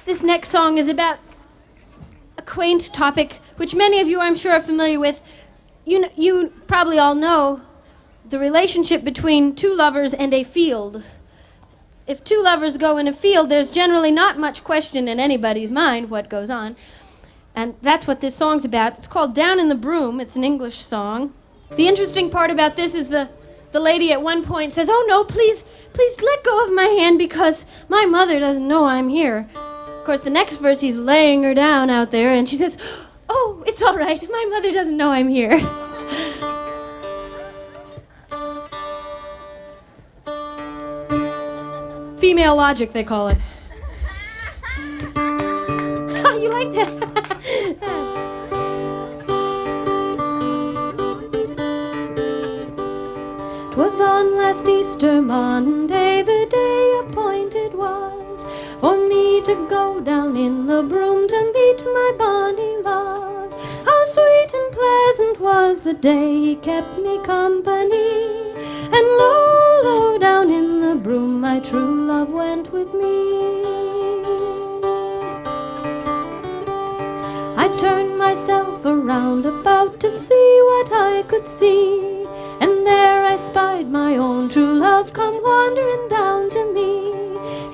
This next song is about a quaint topic, which many of you, I'm sure, are familiar with. You probably all know the relationship between two lovers and a field. If two lovers go in a field, there's generally not much question in anybody's mind what goes on. And that's what this song's about. It's called Down in the Broom. It's an English song. The interesting part about this is the lady at one point says, "Oh no, please let go of my hand because my mother doesn't know I'm here." Of course, the next verse he's laying her down out there and she says, "Oh, it's all right. My mother doesn't know I'm here." Female logic, they call it. You like that? 'Twas on last Easter Monday, the day appointed was for me to go down in the broom to meet my bonny love. How sweet and pleasant was the day, he kept me company, and low down in the broom my true love went with me. I turned myself around about to see what I could see, and there I spied my own true love come wandering down to me.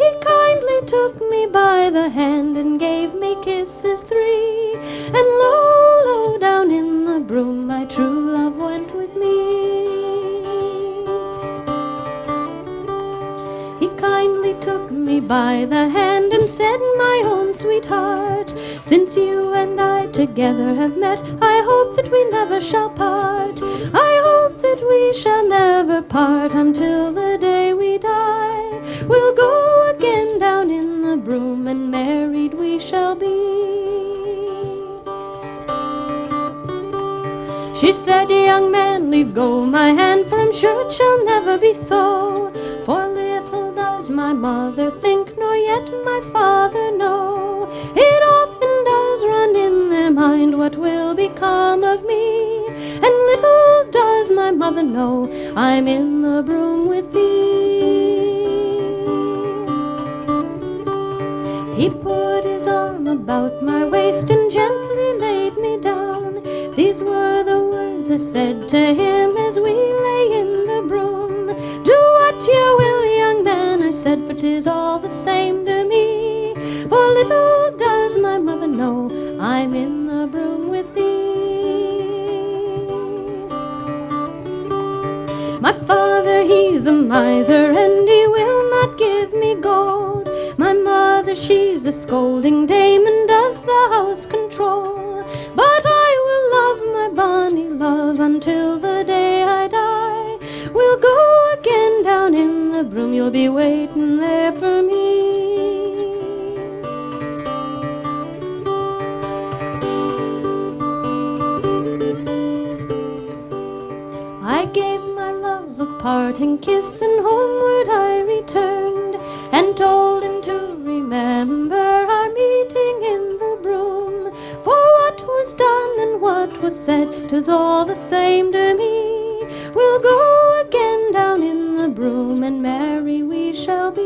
He kindly took me by the hand and gave me kisses 3, and low down in the broom my true love went with me. He kindly took me by the hand and said, "My own sweetheart, since you and I together have met, I hope that we never shall part. I hope that we shall never part until the day we die. We'll go again down in the broom and married we shall be." She said, "Young man, leave go my hand, for I'm sure it shall never be so. For little does my mother think, nor yet my father know. It often does run in their mind what will become of me, and little does my mother know I'm in the broom with thee." He put his arm about my waist and gently laid me down. These were the words I said to him as we lay in the broom. "Do what you will, young man," I said, "for 'tis all the same to me. For little does my mother know I'm in the broom with thee." My father, he's a miser, and he will not give me gold. My mother, she's a scolding dame and does the house control. But I will love my bonny love until the day I die. We'll go again down in the broom, you'll be waiting there for me. I gave my love a parting kiss, and homeward I returned, and told him to remember our meeting in the broom. For what was done and what was said, 'twas all the same to me. We'll go again down in the broom, and marry we shall be.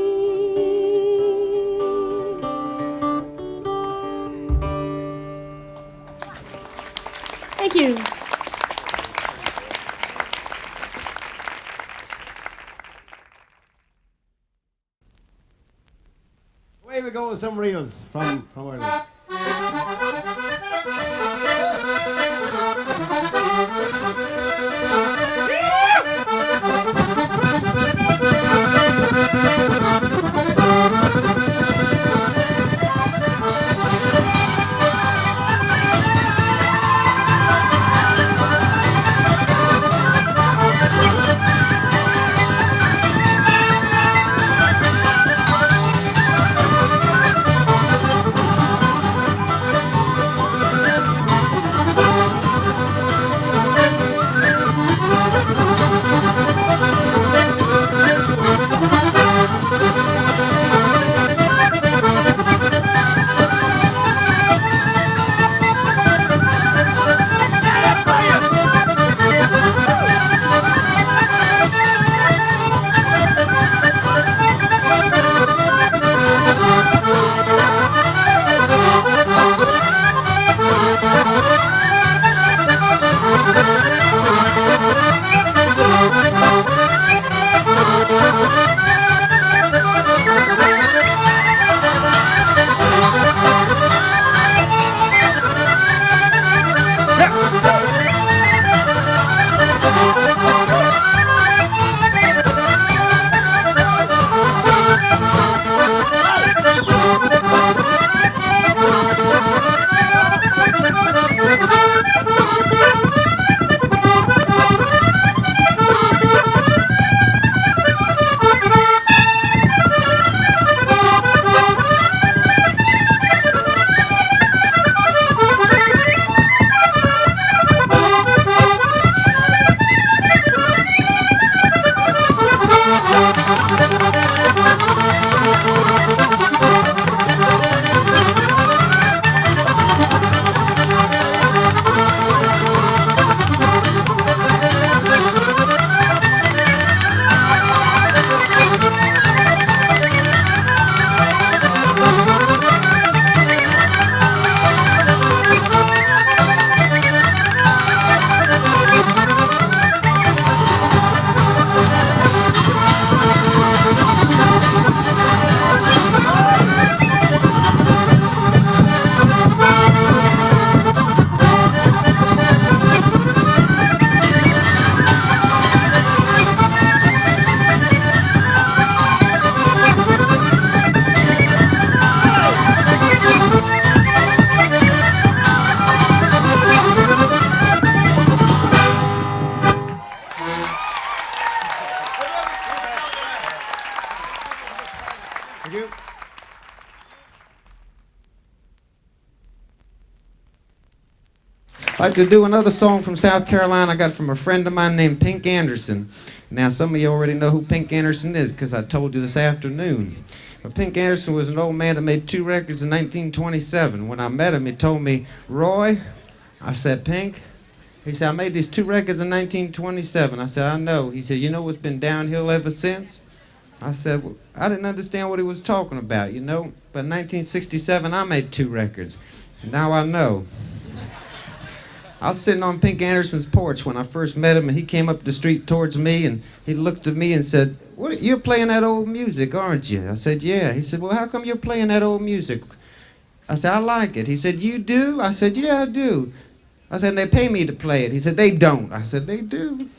Thank you. Away we go with some reels from Ireland. Thank you. I'd like to do another song from South Carolina I got from a friend of mine named Pink Anderson. Now, some of you already know who Pink Anderson is because I told you this afternoon. But Pink Anderson was an old man that made 2 records in 1927. When I met him, he told me, Roy, I said, Pink? He said, I made these 2 records in 1927. I said, I know. He said, you know what's been downhill ever since? I said, well, I didn't understand what he was talking about, you know? But in 1967, I made 2 records. And now I know. I was sitting on Pink Anderson's porch when I first met him, and he came up the street towards me, and he looked at me and said, you're playing that old music, aren't you? I said, yeah. He said, well, how come you're playing that old music? I said, I like it. He said, you do? I said, yeah, I do. I said, and they pay me to play it. He said, they don't. I said, they do.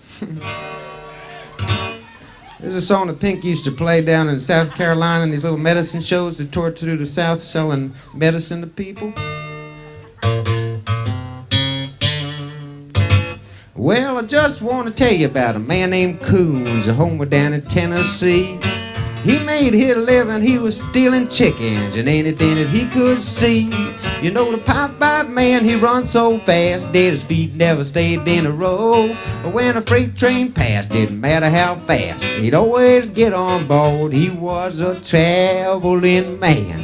There's a song that Pink used to play down in South Carolina in these little medicine shows that toured through the South selling medicine to people. Well, I just want to tell you about a man named Coons, a homeward down in Tennessee. He made his living, he was stealing chickens and anything that he could see. You know the pipe-pipe man, he runs so fast that his feet never stayed in a row. But when a freight train passed, didn't matter how fast, he'd always get on board. He was a traveling man.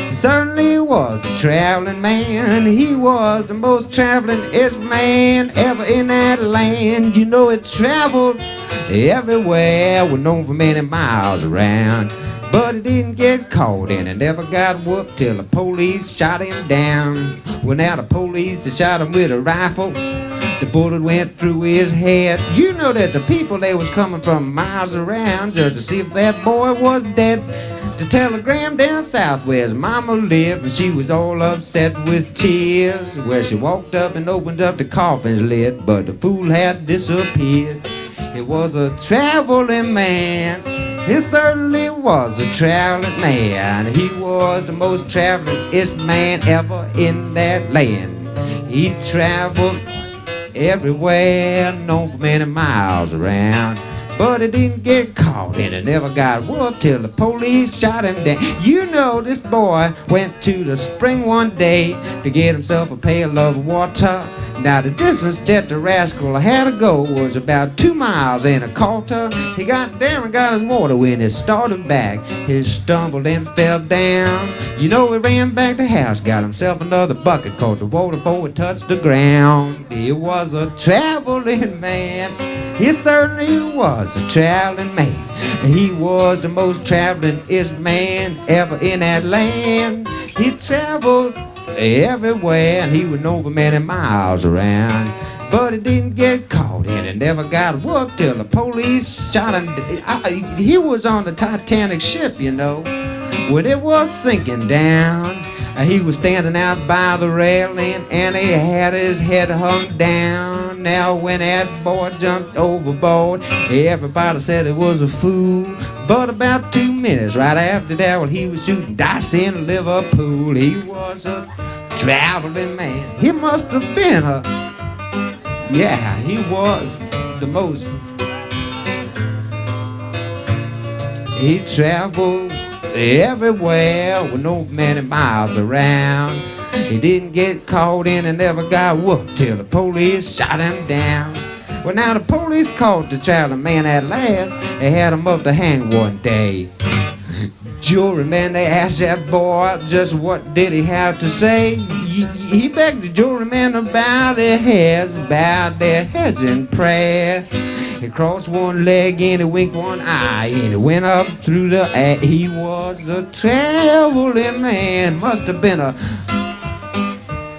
He certainly was a traveling man. He was the most travelingest man ever in that land. You know it traveled everywhere, went over many miles around. But he didn't get caught and he never got whooped till the police shot him down. Well, now the police, they shot him with a rifle. The bullet went through his head. You know that the people, they was coming from miles around just to see if that boy was dead. The telegram down south where his mama lived, and she was all upset with tears. Where she walked up and opened up the coffin's lid, but the fool had disappeared. It was a traveling man. He certainly was a traveling man. He was the most travelingest man ever in that land. He traveled everywhere, known for many miles around. But he didn't get caught and he never got whooped till the police shot him down. You know this boy went to the spring one day to get himself a pail of water. Now the distance that the rascal had to go was about 2 miles and a quarter. He got there and got his water. When he started back, he stumbled and fell down. You know he ran back to the house, got himself another bucket, caught the water before it touched the ground. He was a traveling man. He certainly was a traveling man. He was the most travelingest man ever in that land. He traveled everywhere and he went over many miles around. But he didn't get caught and he never got whooped till the police shot him. He was on the Titanic ship, you know, when it was sinking down. He was standing out by the railing and he had his head hung down. Now when that boy jumped overboard, everybody said it was a fool. But about 2 minutes right after that, when he was shooting dice in Liverpool, he was a traveling man. He must have been yeah, he was the most. He traveled everywhere with no many miles around. He didn't get caught in and never got whooped till the police shot him down. Well, now the police caught the traveling man at last. They had him up to hang one day. Juryman, they asked that boy just what did he have to say. He begged the juryman to bow their heads in prayer. He crossed one leg and he winked one eye and he went up through the air. He was a traveling man. Must have been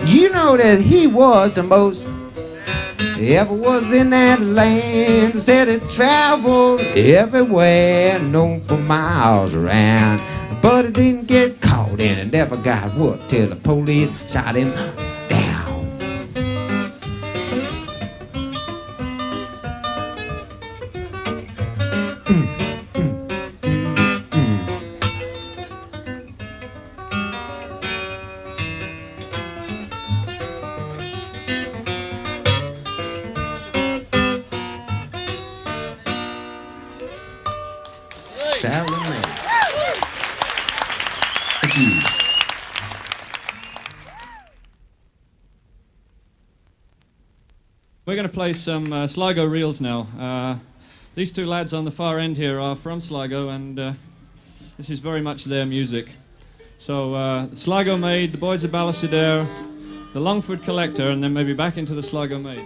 you know that he was the most ever was in that land. Said he traveled everywhere, known for miles around. But he didn't get caught and he never got whooped till the police shot him down. Traveling Man. Thank you. We're going to play some Sligo Reels now. These two lads on the far end here are from Sligo, and this is very much their music. So Sligo Maid, the boys of Bally, Sadare, the Longford Collector, and then maybe back into the Sligo Maid.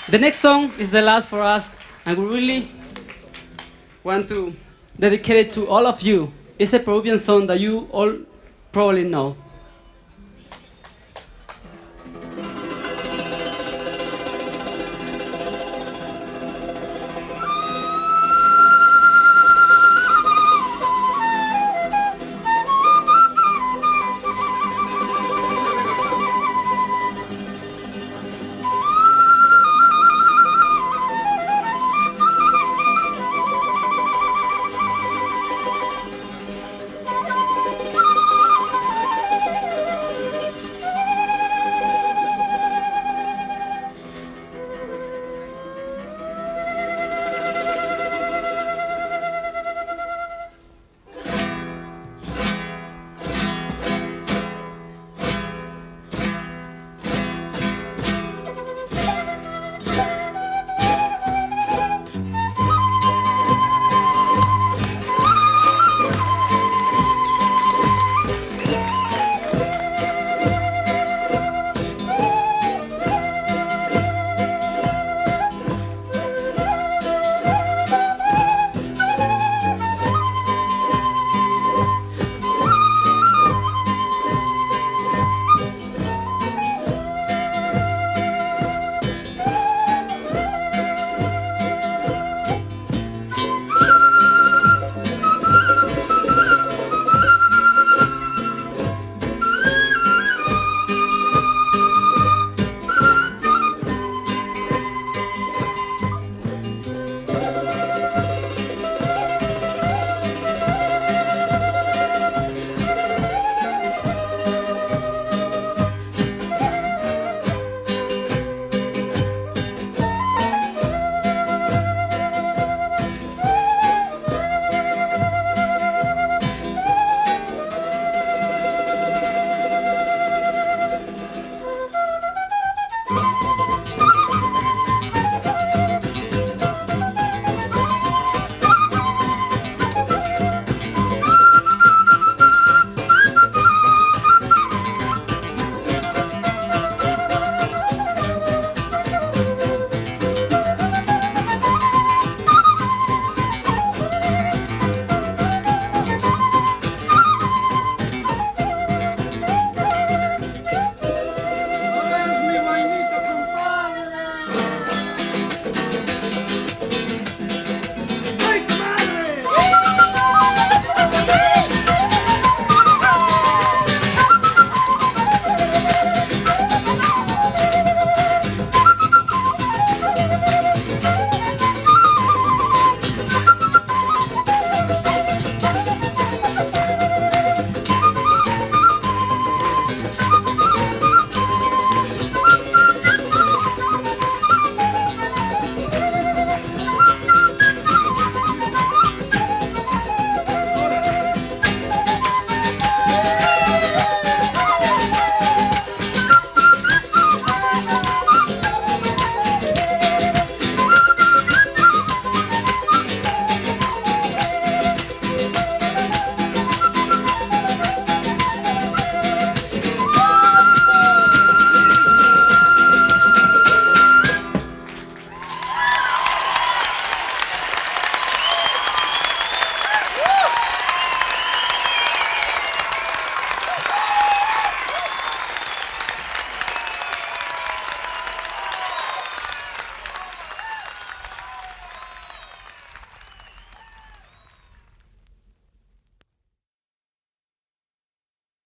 The next song is the last for us, and we really want to dedicate it to all of you. It's a Peruvian song that you all probably know.